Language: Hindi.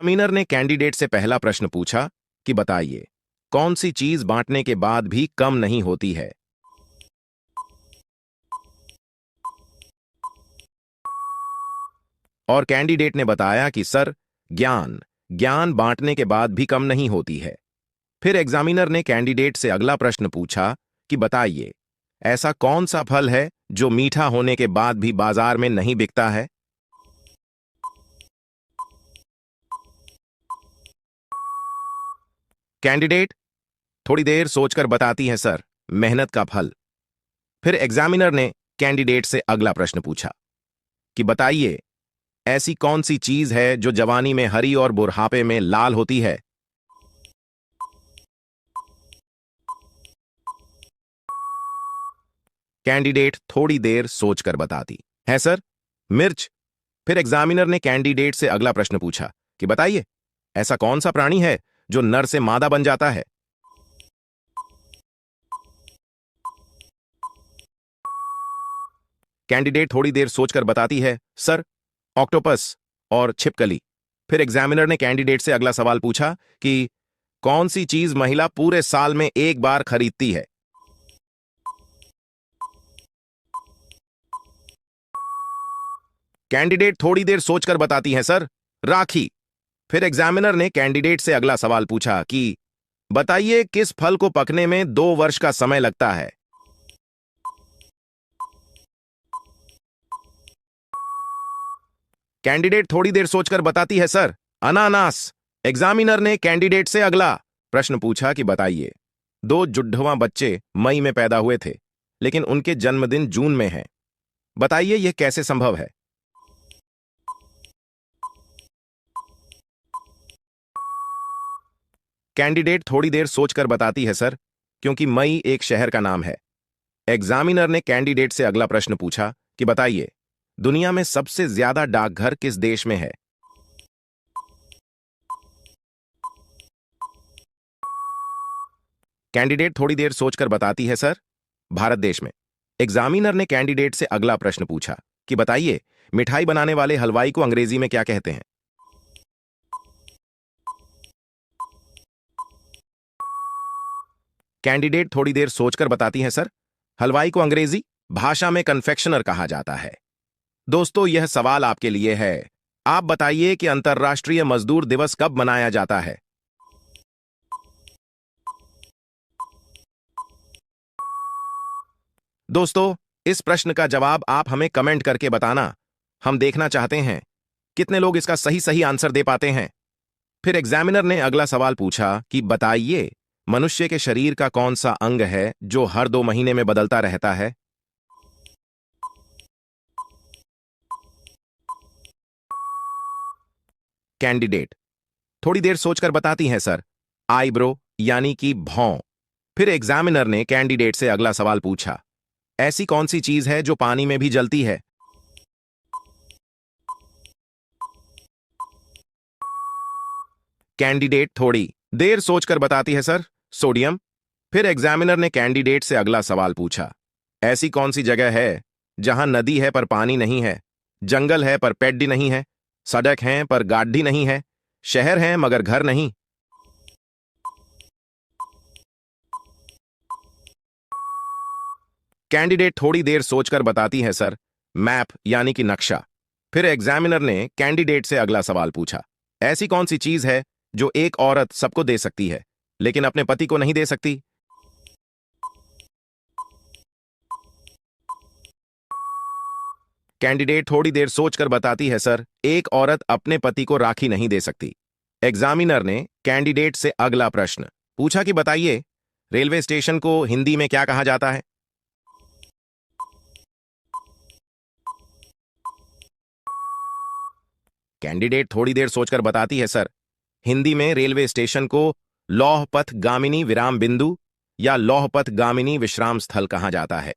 एग्जामिनर ने कैंडिडेट से पहला प्रश्न पूछा कि बताइए कौन सी चीज बांटने के बाद भी कम नहीं होती है। और कैंडिडेट ने बताया कि सर, ज्ञान ज्ञान बांटने के बाद भी कम नहीं होती है। फिर एग्जामिनर ने कैंडिडेट से अगला प्रश्न पूछा कि बताइए ऐसा कौन सा फल है जो मीठा होने के बाद भी बाजार में नहीं बिकता है। कैंडिडेट थोड़ी देर सोचकर बताती है सर, मेहनत का फल। फिर एग्जामिनर ने कैंडिडेट से अगला प्रश्न पूछा कि बताइए ऐसी कौन सी चीज है जो जवानी में हरी और बुढ़ापे में लाल होती है। कैंडिडेट थोड़ी देर सोचकर बताती है सर, मिर्च। फिर एग्जामिनर ने कैंडिडेट से अगला प्रश्न पूछा कि बताइए ऐसा कौन सा प्राणी है जो नर से मादा बन जाता है। कैंडिडेट थोड़ी देर सोचकर बताती है सर, ऑक्टोपस और छिपकली। फिर एग्जामिनर ने कैंडिडेट से अगला सवाल पूछा कि कौन सी चीज महिला पूरे साल में एक बार खरीदती है। कैंडिडेट थोड़ी देर सोचकर बताती है सर, राखी। फिर एग्जामिनर ने कैंडिडेट से अगला सवाल पूछा कि बताइए किस फल को पकने में 2 वर्ष का समय लगता है। कैंडिडेट थोड़ी देर सोचकर बताती है सर, अनानास। एग्जामिनर ने कैंडिडेट से अगला प्रश्न पूछा कि बताइए 2 जुड़वा बच्चे मई में पैदा हुए थे लेकिन उनके जन्मदिन जून में है। बताइए यह कैसे संभव है। कैंडिडेट थोड़ी देर सोचकर बताती है सर, क्योंकि मई एक शहर का नाम है। एग्जामिनर ने कैंडिडेट से अगला प्रश्न पूछा कि बताइए दुनिया में सबसे ज्यादा डाकघर किस देश में है। कैंडिडेट थोड़ी देर सोचकर बताती है सर, भारत देश में। एग्जामिनर ने कैंडिडेट से अगला प्रश्न पूछा कि बताइए मिठाई बनाने वाले हलवाई को अंग्रेजी में क्या कहते हैं। कैंडिडेट थोड़ी देर सोचकर बताती है सर, हलवाई को अंग्रेजी भाषा में कन्फेक्शनर कहा जाता है। दोस्तों, यह सवाल आपके लिए है। आप बताइए कि अंतर्राष्ट्रीय मजदूर दिवस कब मनाया जाता है। दोस्तों, इस प्रश्न का जवाब आप हमें कमेंट करके बताना। हम देखना चाहते हैं कितने लोग इसका सही सही आंसर दे पाते हैं। फिर एग्जामिनर ने अगला सवाल पूछा कि बताइए मनुष्य के शरीर का कौन सा अंग है जो हर 2 महीने में बदलता रहता है। कैंडिडेट थोड़ी देर सोचकर बताती हैं सर, आईब्रो यानी कि भौं। फिर एग्जामिनर ने कैंडिडेट से अगला सवाल पूछा, ऐसी कौन सी चीज है जो पानी में भी जलती है। कैंडिडेट थोड़ी देर सोचकर बताती है सर, सोडियम। फिर एग्जामिनर ने कैंडिडेट से अगला सवाल पूछा, ऐसी कौन सी जगह है जहां नदी है पर पानी नहीं है, जंगल है पर पेड़ नहीं है, सड़क है पर गाड़ी नहीं है, शहर है मगर घर नहीं। कैंडिडेट थोड़ी देर सोचकर बताती है सर, मैप यानी कि नक्शा। फिर एग्जामिनर ने कैंडिडेट से अगला सवाल पूछा, ऐसी कौन सी चीज है जो एक औरत सबको दे सकती है लेकिन अपने पति को नहीं दे सकती। कैंडिडेट थोड़ी देर सोचकर बताती है सर, एक औरत अपने पति को राखी नहीं दे सकती। एग्जामिनर ने कैंडिडेट से अगला प्रश्न पूछा कि बताइए रेलवे स्टेशन को हिंदी में क्या कहा जाता है। कैंडिडेट थोड़ी देर सोचकर बताती है सर, हिंदी में रेलवे स्टेशन को लौह पथ गामिनी विराम बिंदु या लौह पथ गामिनी विश्राम स्थल कहा जाता है।